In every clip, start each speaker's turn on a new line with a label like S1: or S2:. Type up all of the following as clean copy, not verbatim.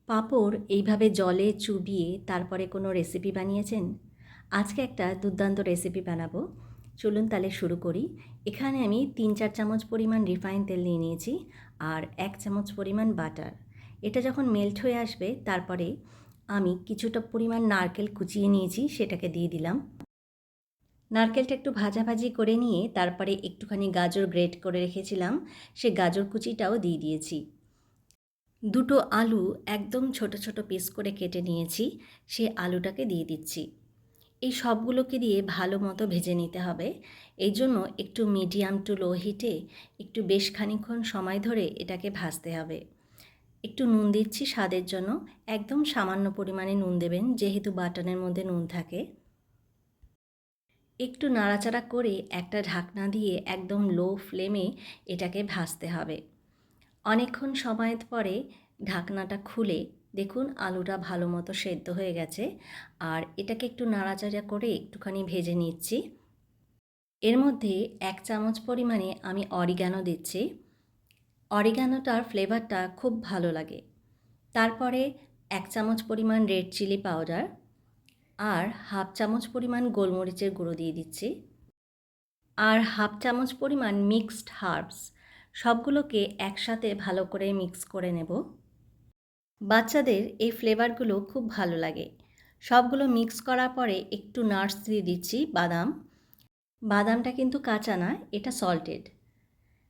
S1: পাঁপড় এইভাবে জলে চুবিয়ে তারপরে কোনো রেসিপি বানিয়েছেন? আজকে একটা দুর্দান্ত রেসিপি বানাবো। চলুন তাহলে শুরু করি। এখানে আমি ৩-৪ চামচ পরিমাণ রিফাইন তেল নিয়ে নিয়েছি আর ১ চামচ পরিমাণ বাটার। এটা যখন মেল্ট হয়ে আসবে তারপরে আমি কিছুটা পরিমাণ নারকেল কুচিয়ে নিয়েছি, সেটাকে দিয়ে দিলাম। নারকেলটা একটু ভাজাভাজি করে নিয়ে তারপরে একটুখানি গাজর গ্রেট করে রেখেছিলাম, সে গাজর কুচিটাও দিয়ে দিয়েছি। দুটো আলু একদম ছোট ছোট পিস করে কেটে নিয়েছি, সেই আলুটাকে দিয়ে দিচ্ছি। এই সবগুলোকে দিয়ে ভালো মতো ভেজে নিতে হবে। এই জন্য একটু মিডিয়াম টু লো হিটে একটু বেশ খানিকক্ষণ সময় ধরে এটাকে ভাজতে হবে। একটু নুন দিচ্ছি স্বাদের জন্য, একদম সামান্য পরিমাণে নুন দেবেন যেহেতু বাটানের মধ্যে নুন থাকে। একটু নাড়াচাড়া করে একটা ঢাকনা দিয়ে একদম লো ফ্লেমে এটাকে ভাজতে হবে। অনেকক্ষণ সময়ের পরে ঢাকনাটা খুলে দেখুন আলুটা ভালো মতো সেদ্ধ হয়ে গেছে, আর এটাকে একটু নাড়াচাড়া করে একটুখানি ভেজে নিচ্ছি। এর মধ্যে ১ চামচ পরিমাণে আমি অরিগ্যানো দিচ্ছি। অরিগ্যানোটার ফ্লেভারটা খুব ভালো লাগে। তারপরে ১ চামচ পরিমাণ রেড চিলি পাউডার আর হাফ চামচ পরিমাণ গোলমরিচের গুঁড়ো দিয়ে দিচ্ছি, আর হাফ চামচ পরিমাণ মিক্সড হার্বস। সবগুলোকে একসাথে ভালো করে মিক্স করে নেব। বাচ্চাদের এই ফ্লেভারগুলো খুব ভালো লাগে। সবগুলো মিক্স করার পরে একটু নাটস দিয়ে দিচ্ছি, বাদাম। বাদামটা কিন্তু কাঁচা না, এটা সল্টেড।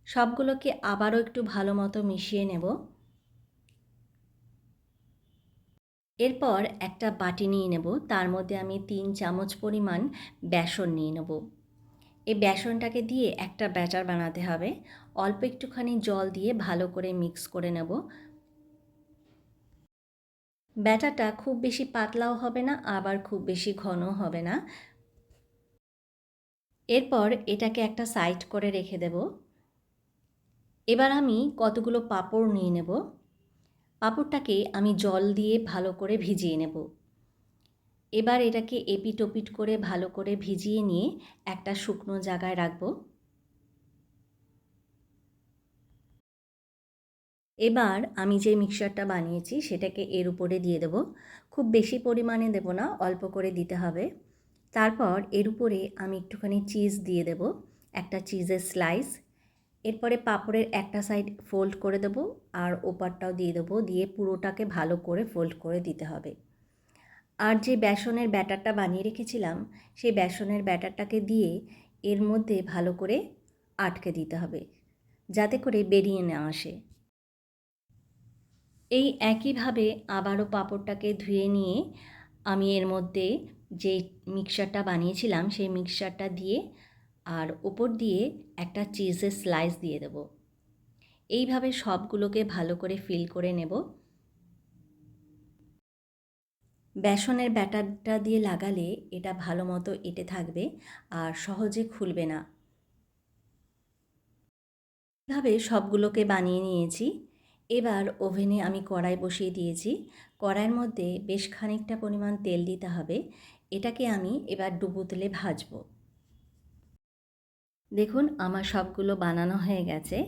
S1: সবগুলোকে আবারও একটু ভালো মতো মিশিয়ে নেব। এরপর একটা বাটি নিয়ে নেব, তার মধ্যে আমি ৩ চামচ পরিমাণ বেসন নিয়ে নেব। এই বেসনটাকে দিয়ে একটা ব্যাটার বানাতে হবে। অল্প একটুখানি জল দিয়ে ভালো করে মিক্স করে নেব। ব্যাটারটা খুব বেশি পাতলাও হবে না, আবার খুব বেশি ঘনও হবে না। এরপর এটাকে একটা সাইড করে রেখে দেব। এবার আমি কতগুলো পাঁপড় নিয়ে নেব। পাঁপড়টাকে আমি জল দিয়ে ভালো করে ভিজিয়ে নেব। এবার এটাকে এপিট ওপিট করে ভালো করে ভিজিয়ে নিয়ে একটা শুকনো জায়গায় রাখবো। এবার আমি যে মিক্সচারটা বানিয়েছি সেটাকে এর উপরে দিয়ে দেব। খুব বেশি পরিমাণে দেব না, অল্প করে দিতে হবে। তারপর এর উপরে আমি একটুখানি চিজ দিয়ে দেব, একটা চিজের স্লাইস। এরপরে পাঁপড়ের একটা সাইড ফোল্ড করে দেব আর ওপারটাও দিয়ে দেবো, দিয়ে পুরোটাকে ভালো করে ফোল্ড করে দিতে হবে। আর যে বেসনের ব্যাটারটা বানিয়ে রেখেছিলাম সেই বেসনের ব্যাটারটাকে দিয়ে এর মধ্যে ভালো করে আটকে দিতে হবে যাতে করে বেরিয়ে না আসে। এই একইভাবে আবারও পাঁপড়টাকে ধুয়ে নিয়ে আমি এর মধ্যে যে মিক্সচারটা বানিয়েছিলাম সেই মিক্সচারটা দিয়ে আর ওপর দিয়ে একটা চিজের স্লাইস দিয়ে দেব। এইভাবে সবগুলোকে ভালো করে ফিল করে নেব। বেসনের ব্যাটারটা দিয়ে লাগালে এটা ভালো মতো এঁটে থাকবে আর সহজে খুলবে না। এভাবে সবগুলোকে বানিয়ে নিয়েছি। এবার ওভেনে আমি কড়াই বসিয়ে দিয়েছি। কড়াইয়ের মধ্যে বেশ খানিকটা পরিমাণ তেল দিতে হবে। এটাকে আমি এবার ডুবো তেলে ভাজবো। দেখুন আমার সবগুলো বানানো হয়ে গেছে।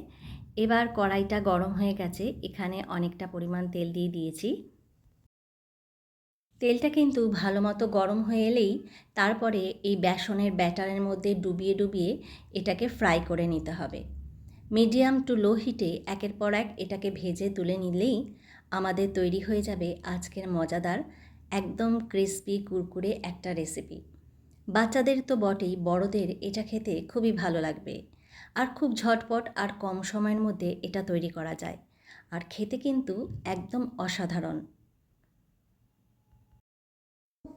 S1: এবার কড়াইটা গরম হয়ে গেছে, এখানে অনেকটা পরিমাণ তেল দিয়ে দিয়েছি। তেলটা কিন্তু ভালো মতো গরম হয়ে এলেই তারপরে এই বেসনের ব্যাটারের মধ্যে ডুবিয়ে ডুবিয়ে এটাকে ফ্রাই করে নিতে হবে। মিডিয়াম টু লো হিটে একের পর এক এটাকে ভেজে তুলে নিলেই আমাদের তৈরি হয়ে যাবে আজকের মজাদার একদম ক্রিস্পি কুরকুরে একটা রেসিপি। বাচ্চাদের তো বটেই, বড়দের এটা খেতে খুবই ভালো লাগবে। আর খুব ঝটপট আর কম সময়ের মধ্যে এটা তৈরি করা যায়, আর খেতে কিন্তু একদম অসাধারণ।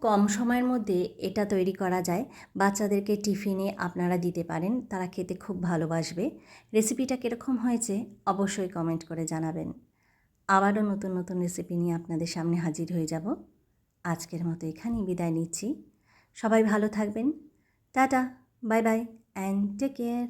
S1: কম সময়ের মধ্যে এটা তৈরি করা যায়। বাচ্চাদেরকে টিফিনে আপনারা দিতে পারেন, তারা খেতে খুব ভালোবাসবে। রেসিপিটা কীরকম হয়েছে অবশ্যই কমেন্ট করে জানাবেন। আবারও নতুন নতুন রেসিপি নিয়ে আপনাদের সামনে হাজির হয়ে যাব। আজকের মতো এখানেই বিদায় নিচ্ছি। সবাই ভালো থাকবেন। Tata, bye bye and take care.